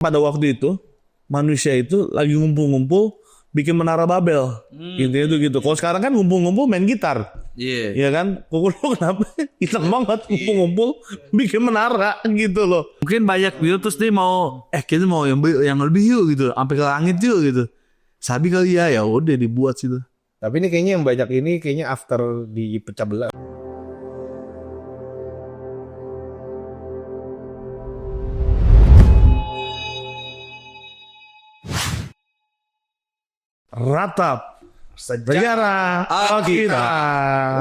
Pada waktu itu manusia itu lagi ngumpul-ngumpul bikin menara Babel. Intinya itu gitu. Kalau sekarang kan ngumpul-ngumpul main gitar. Iya. Ya kan? Kuku lu kenapa hitam banget ngumpul-ngumpul bikin menara gitu loh. Mungkin banyak gitu terus dia mau kita mau yang lebih yuk gitu, sampai ke langit yuk gitu. Sabi kali ya udah dibuat situ. Tapi ini kayaknya yang banyak ini kayaknya after dipecah belah. Ratap sejarah Alkitab.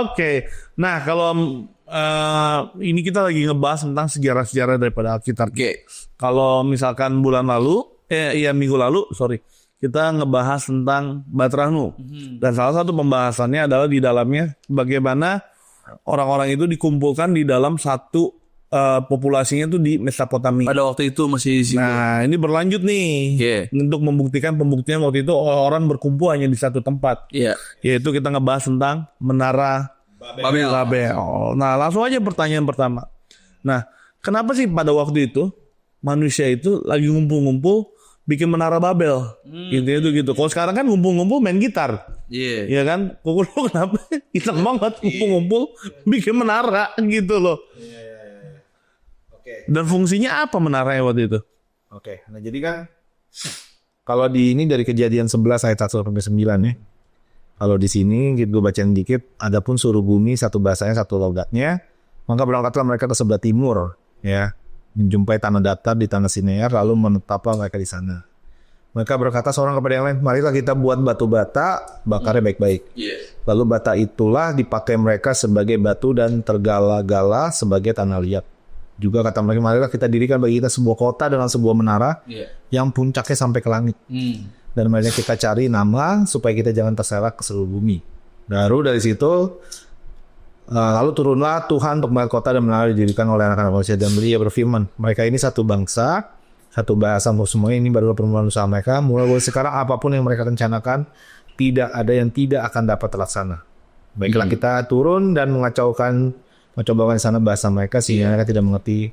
Oke. Nah, kalau ini kita lagi ngebahas tentang sejarah-sejarah daripada Alkitab. Oke. Kalau misalkan minggu lalu, kita ngebahas tentang Batrahnu. Dan salah satu pembahasannya adalah di dalamnya bagaimana orang-orang itu dikumpulkan di dalam satu populasinya tuh di Mesopotamia. Pada waktu itu masih Nah, ini berlanjut nih. Untuk membuktikan pembuktian waktu itu orang berkumpul hanya di satu tempat. Yaitu kita ngebahas tentang menara Babel. Nah, langsung aja pertanyaan pertama. Nah, kenapa sih pada waktu itu manusia itu lagi ngumpul-ngumpul bikin menara Babel? Intinya itu gitu. Kalau sekarang kan ngumpul-ngumpul main gitar. Ya kan? Kuku lu kenapa hitam banget ngumpul-ngumpul bikin menara gitu loh. Dan fungsinya apa menaranya waktu itu? Oke, nah jadi kan kalau di ini dari Kejadian 11 ayat 1 sampai 9 ya. Kalau di sini gue bacain dikit, adapun suruh bumi satu bahasanya satu logatnya, maka berangkatlah mereka ke sebelah timur ya, menjumpai tanah datar di tanah Sinear, lalu menetaplah mereka di sana. Mereka berkata seorang kepada yang lain, marilah kita buat batu bata, bakarnya baik-baik. Lalu bata itulah dipakai mereka sebagai batu dan tergala-gala sebagai tanah liat. Juga kata mereka, marilah kita dirikan bagi kita sebuah kota dengan sebuah menara yang puncaknya sampai ke langit. Dan marilah kita cari nama supaya kita jangan terserak ke seluruh bumi. Baru dari situ, lalu turunlah Tuhan untuk melihat kota dan menara didirikan oleh anak-anak manusia. Dan dia berfirman, mereka ini satu bangsa, satu bahasa, semuanya ini baru permulaan usaha mereka. Mulai sekarang apapun yang mereka rencanakan, tidak ada yang tidak akan dapat terlaksana. Baiklah kita turun dan mencobakan di sana bahasa mereka sehingga mereka tidak mengerti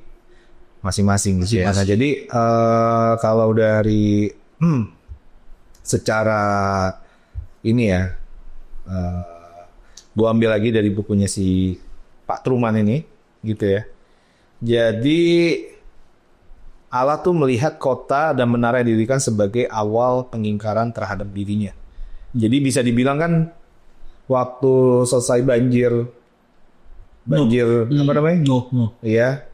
masing-masing gitu ya. Nah, jadi kalau dari secara ini ya, gue ambil lagi dari bukunya si Pak Truman ini gitu ya. Jadi Allah tuh melihat kota dan menara yang didirikan sebagai awal pengingkaran terhadap dirinya. Jadi bisa dibilang kan waktu selesai banjir apa namanya? Ya,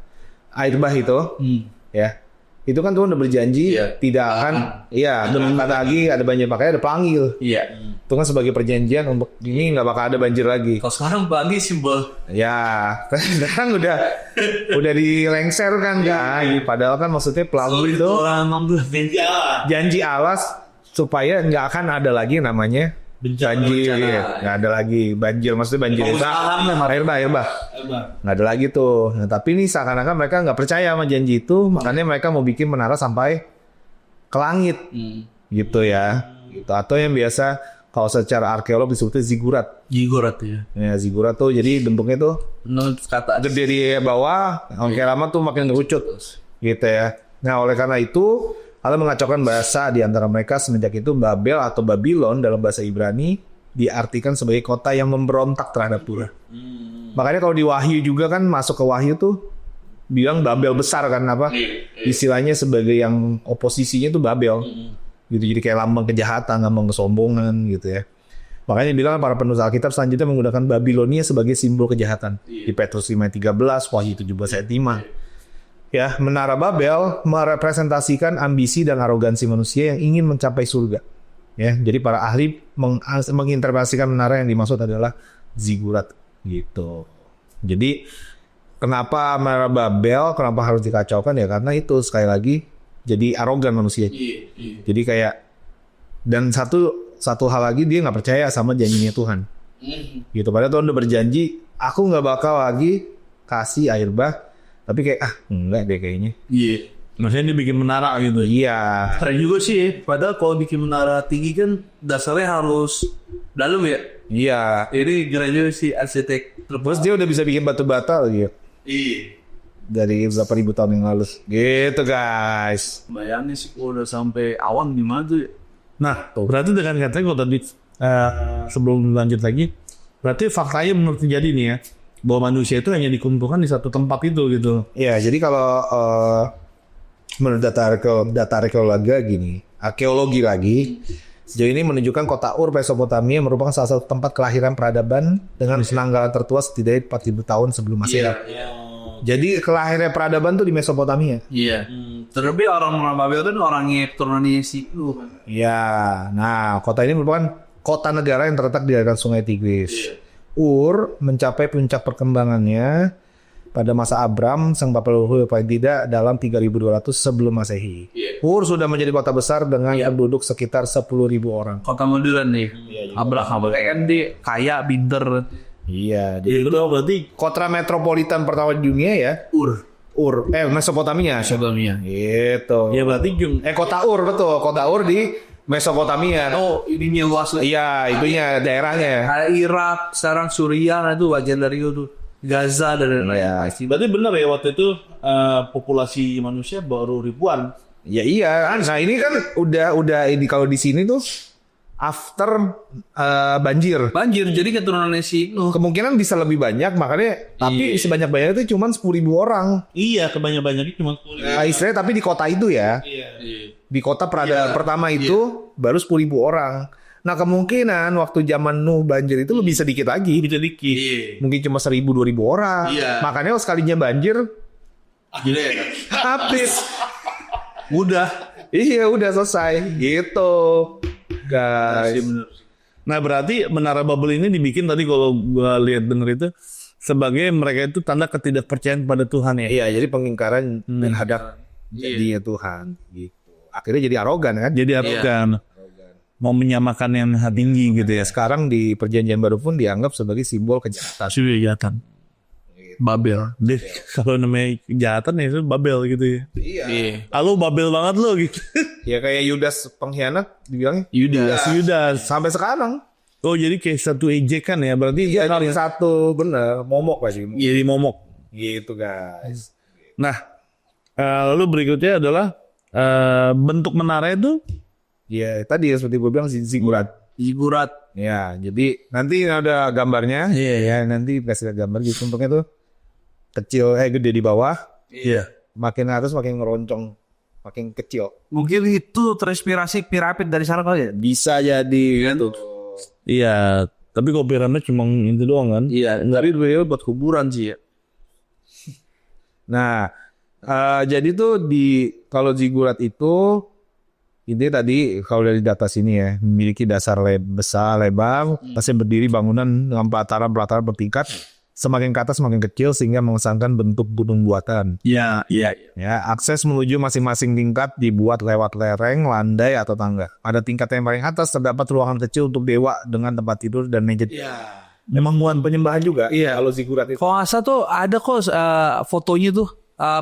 air bah itu, ya, itu kan Tuhan udah berjanji tidak akan, dengan lagi ada banjir, makanya ada panggil. Itu kan sebagai perjanjian untuk ini nggak bakal ada banjir lagi. Kalau sekarang banjir simbol. Ya, kan udah dilengser kan, padahal kan maksudnya pelangi itu janji Allah supaya nggak akan ada lagi namanya banjir, nggak ada lagi banjir, maksudnya banjir air bah, nggak ada lagi tuh. Nah, tapi ini seakan-akan mereka nggak percaya sama janji itu, makanya mereka mau bikin menara sampai ke langit, gitu ya. Gitu. Atau yang biasa kalau secara arkeolog disebutnya zigurat ya. Zigurat tuh jadi bentuknya tuh gede di bawah, makin lama tuh makin ngerucut, gitu ya. Nah, oleh karena itu Allah mengacaukan bahasa di antara mereka. Semenjak itu Babel atau Babylon dalam bahasa Ibrani diartikan sebagai kota yang memberontak terhadap Tuhan. Makanya kalau di Wahyu juga kan masuk ke Wahyu tuh bilang Babel besar kan apa? Istilahnya sebagai yang oposisinya tuh Babel. Gitu, jadi kayak lambang kejahatan, lambang kesombongan gitu ya. Makanya bilang para penulis Alkitab selanjutnya menggunakan Babilonia sebagai simbol kejahatan. Di Petrus 5:13, Wahyu 17 ayat 5. Ya, menara Babel merepresentasikan ambisi dan arogansi manusia yang ingin mencapai surga. Ya, jadi para ahli menginterpretasikan menara yang dimaksud adalah zigurat gitu. Jadi kenapa menara Babel kenapa harus dikacaukan ya karena itu sekali lagi jadi arogan manusia. Jadi kayak dan satu hal lagi dia nggak percaya sama janjinya Tuhan. Gitu. Padahal Tuhan udah berjanji, aku nggak bakal lagi kasih air bah. Tapi kayak enggak deh kayaknya. Maksudnya dia bikin menara gitu. Iya. Keren juga sih. Padahal kalau bikin menara tinggi kan dasarnya harus dalam ya. Iya. Ini keren juga sih arsitek. Terus dia udah bisa bikin batu bata lagi. dari beberapa ribu tahun yang lalu. Gitu guys. Bayangin sih kalau udah sampai awan gimana tuh. Nah, berarti dengan katanya kalau tadi sebelum lanjut lagi, berarti faktanya menurut jadi nih ya, bahwa manusia itu hanya dikumpulkan di satu tempat itu gitu. Ya, jadi kalau menurut data arkeologi lagi, sejauh ini menunjukkan kota Ur, Mesopotamia merupakan salah satu tempat kelahiran peradaban dengan penanggalan tertua setidaknya 4.000 tahun sebelum Masehi. Jadi kelahiran peradaban tuh di Mesopotamia. Iya. Terlebih orang Babel itu orangnya keturunannya Siku. Ya, nah kota ini merupakan kota negara yang terletak di aliran Sungai Tigris. Ur mencapai puncak perkembangannya pada masa Abram, sang bapa leluhur paling tidak dalam 3.200 sebelum Masehi. Ur sudah menjadi kota besar dengan penduduk sekitar 10.000 orang. Kota modern nih. Abraham kan dia kaya, pinter. Iya, Jadi itu berarti kota metropolitan pertama di dunia ya. Mesopotamia. Gitu. ya berarti Kota Ur, betul. Kota Ur di Mesopotamia. Oh, ininya luas. Iya, itunya daerahnya. Kayak Irak, sekarang Suriah itu bagian dari itu. Gaza dan lain-lain. berarti benar ya waktu itu populasi manusia baru ribuan. Ya iya, nah ini kan udah ini kalau di sini tuh after banjir. Jadi keturunannya Siku. Kemungkinan bisa lebih banyak, makanya tapi sebanyak-banyak itu cuma 10.000 orang. Iya, kebanyakan-banyaknya cuma 10.000. Istilahnya tapi di kota itu ya. Iya. Di kota peradaban pertama itu baru 10.000 orang. Nah kemungkinan waktu zaman Nuh banjir itu lebih sedikit lagi. Bisa dikit. Mungkin cuma 1.000-2.000 orang. Makanya kalau sekalinya banjir habis. Udah selesai gitu guys. Nah berarti menara Babel ini dibikin tadi kalau gue lihat denger itu sebagai mereka itu tanda ketidakpercayaan pada Tuhan ya. Iya, jadi pengingkaran terhadap jadinya Tuhan gitu. Akhirnya jadi arogan kan? Jadi arogan. Mau menyamakan yang maha tinggi gitu ya. Sekarang di perjanjian baru pun dianggap sebagai simbol kejahatan. Kejahatan. Babel. Deh, kalau namanya kejahatan ya itu Babel gitu ya. Iya. Halo Babel banget lo gitu. Ya kayak Yudas pengkhianat dibilangnya. Yudas. Sampai sekarang. Oh jadi kayak satu ejekan ya. Berarti Iya, satu bener momok pasti. jadi momok. Gitu guys. Nah, lalu berikutnya adalah bentuk menara itu. Ya tadi ya seperti gue bilang zigurat. Ya, jadi nanti ada gambarnya. Iya. Ya, nanti kasih gambar gitu bentuknya tuh kecil, gede di bawah. Iya. Makin atas makin ngeroncong, makin kecil. Mungkin itu terinspirasi piramid dari sana kali ya. Bisa jadi gitu. Iya. Tapi kalau piramid cuma itu doang kan. Iya. Tapi beliau buat kuburan sih ya. Nah, jadi tuh kalau zigurat itu ini tadi kalau dari data sini ya memiliki dasar besar lebar, pasti berdiri bangunan dengan pelataran bertingkat. Semakin ke atas semakin kecil sehingga mengesankan bentuk gunung buatan. Iya. Ya, akses menuju masing-masing tingkat dibuat lewat lereng, landai atau tangga. Pada tingkat yang paling atas terdapat ruangan kecil untuk dewa dengan tempat tidur dan meja. Iya. Memang muat penyembahan juga. Iya. Kalau zigurat itu. Kalau nggak salah tuh ada kok fotonya tuh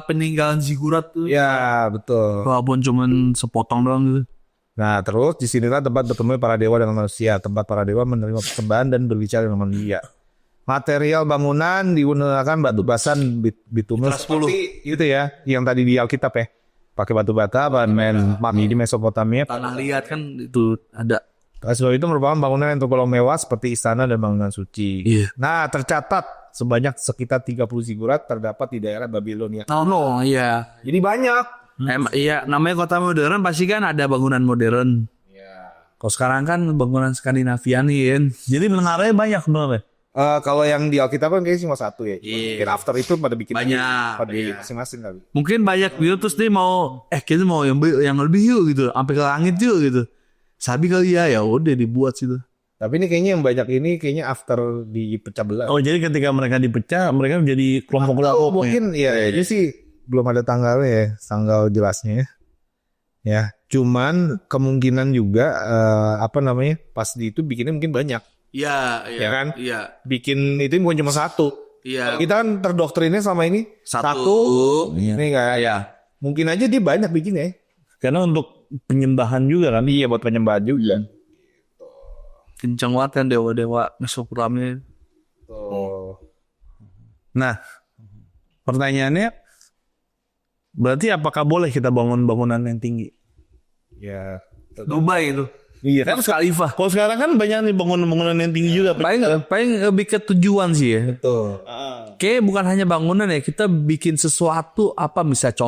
peninggalan zigurat tuh. Ya, betul. Walaupun cuman sepotong doang gitu. Nah, terus di sinilah tempat bertemu para dewa dan manusia. Tempat para dewa menerima persembahan dan berbicara dengan manusia. Material bangunan digunakan batu basan bitumen seperti itu ya, yang tadi di Alkitab ya. Pakai batu bata, bahan di Mesopotamia. Tanah liat kan itu ada. Sebab itu merupakan bangunan yang tergolong mewah seperti istana dan bangunan suci. Iya. Nah, tercatat sebanyak sekitar 30 zigurat terdapat di daerah Babilonia. Iya. Jadi banyak. Iya, namanya kota modern pasti kan ada bangunan modern. Iya. Kalau sekarang kan bangunan Skandinavian nih. Jadi menaranya banyak sebenarnya. Kalau yang di Alkitab kan kayaknya cuma satu ya. Iya. After itu pada bikin Banyak. pada masing-masing kali. Mungkin banyak gitu terus dia mau kita mau yang lebih yuk gitu, sampai ke langit yuk gitu. Sabi kali ya udah dibuat situ. Tapi ini kayaknya yang banyak ini kayaknya after dipecah belah. Oh jadi ketika mereka dipecah mereka menjadi kelompok-kelompok. Mungkin ya ini sih belum ada tanggalnya ya, tanggal jelasnya ya. Ya, cuman kemungkinan juga pas di itu bikinnya mungkin banyak. Iya, Ya kan? Iya. Bikin itu bukan cuma satu. Iya. Kita kan terdoktrinnya selama ini Satu. Ini enggak ya. Mungkin aja dia banyak bikinnya. Karena untuk penyembahan juga kan. Iya, buat penyembahan juga. Kencang banget kan dewa-dewa Mesopotamia. Oh. Nah, pertanyaannya Berarti apakah boleh kita bangun bangunan yang tinggi? Ya. Dubai itu. Iya kan Khalifah. Kalau sekarang kan banyak nih bangunan-bangunan yang tinggi juga. Paling lebih ke tujuan sih ya. Betul. Kayak bukan hanya bangunan ya, kita bikin sesuatu apa misalnya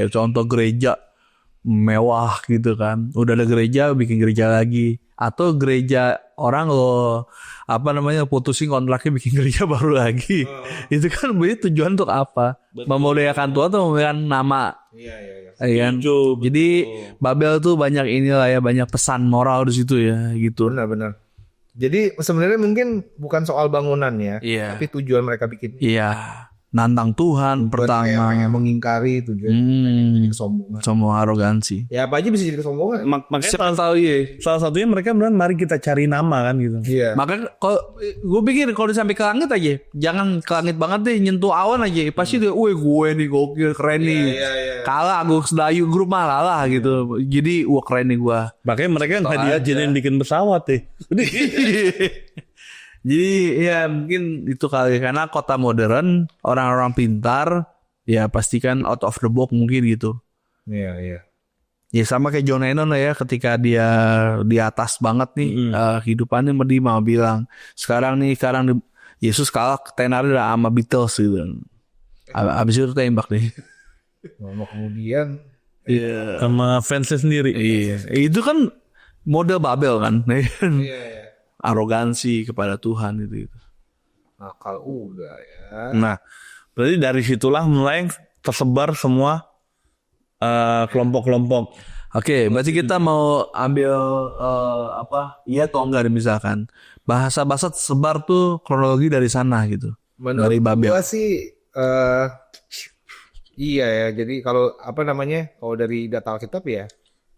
contoh gereja mewah gitu kan. Udah ada gereja, bikin gereja lagi. Atau gereja orang putusin kontraknya bikin gereja baru lagi. Itu kan berarti tujuan untuk apa? Memuliakan Tuhan atau memuliakan nama? Iya. Kan? Jadi Babel tuh banyak banyak pesan moral di situ ya gitu. Benar. Jadi sebenarnya mungkin bukan soal bangunan ya, tapi tujuan mereka bikin. Iya. Nantang Tuhan pertama, mengingkari tujuan kesombongan, sombong arogansi. Ya apa aja bisa jadi kesombongan. Makanya salah satunya mereka bilang mari kita cari nama kan gitu. Iya. Makanya kalau gue pikir kalau sampai ke langit aja, jangan ke langit banget deh, nyentuh awan aja. Pasti dia, gue nih gokil keren nih. Kalah gue sedayu grup malah lah gitu. Jadi keren nih gue. Makanya mereka nggak diizinin bikin pesawat deh. Jadi ya mungkin itu kali, karena kota modern, orang-orang pintar, ya pastikan out of the box mungkin gitu. Iya. Ya sama kayak John Lennon lah ya, ketika dia di atas banget nih kehidupannya, dia mau bilang sekarang Yesus kalah tenar sama Beatles gitu. Abis itu tembak deh. Kemudian sama fansnya sendiri. Iya. Itu kan model Babel kan. Iya. Arogansi kepada Tuhan itu. Nakal udah ya. Nah, berarti dari situlah mulai tersebar semua kelompok-kelompok. Oke, berarti kita mau ambil iya atau enggak misalkan bahasa-bahasa tersebar tuh kronologi dari sana gitu. Dari Babel. Gua sih iya ya. Jadi kalau kalau dari data Alkitab ya,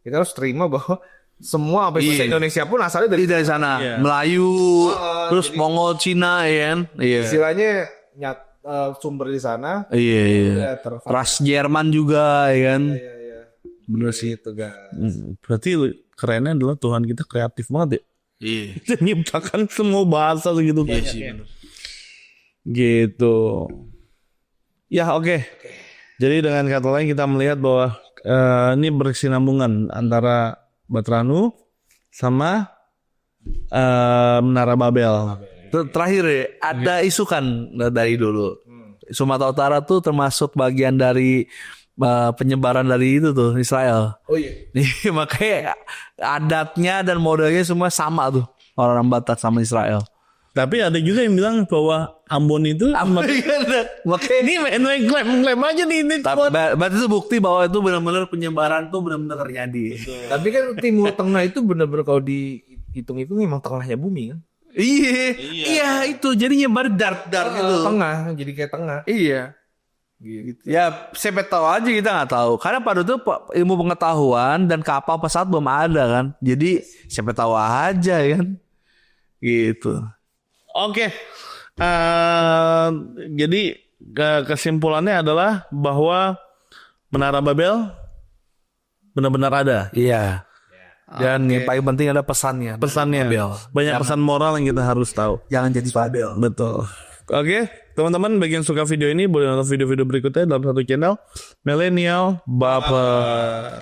kita harus terima bahwa semua bahasa Indonesia pun asalnya dari sana. Iya. Melayu, terus Mongol, Cina, ya kan? Iya. Istilahnya sumber di sana. Iya. Ras Jerman juga, ya kan? Iya. Bener sih itu, guys. Berarti kerennya adalah Tuhan kita kreatif banget ya. Iya. Dia menciptakan semua bahasa segitu banyak. Iya, gitu. Ya, oke. Jadi dengan kata lain kita melihat bahwa ini berkesinambungan antara Batranu sama Menara Babel. Terakhir ya, ada isu kan dari dulu. Sumatera Utara tuh termasuk bagian dari penyebaran dari itu tuh Israel. Oh iya. Makanya adatnya dan modelnya semua sama tuh, orang Batak sama Israel. Tapi ada juga yang bilang bahwa Ambon itu makanya ini klaim aja nih ini. Berarti itu bukti bahwa itu benar-benar penyebaran tuh benar-benar terjadi. Tapi kan Timur Tengah itu benar-benar kalau dihitung-hitung memang tengahnya bumi kan. Iya itu jadinya dar gitu. Tengah, jadi kayak tengah. Iya. Gitu. Ya siapa tahu aja, kita nggak tahu. Karena pada itu ilmu pengetahuan dan kapal pesawat belum ada kan. Jadi siapa tahu aja kan. Gitu. Oke. Jadi kesimpulannya adalah bahwa Menara Babel benar-benar ada. Iya. Dan yang paling penting ada pesannya. Babel. Banyak pesan moral yang kita harus tahu. Jangan jadi Babel. Betul. Oke, teman-teman, bagi yang suka video ini boleh nonton video-video berikutnya dalam satu channel Millennial Baper.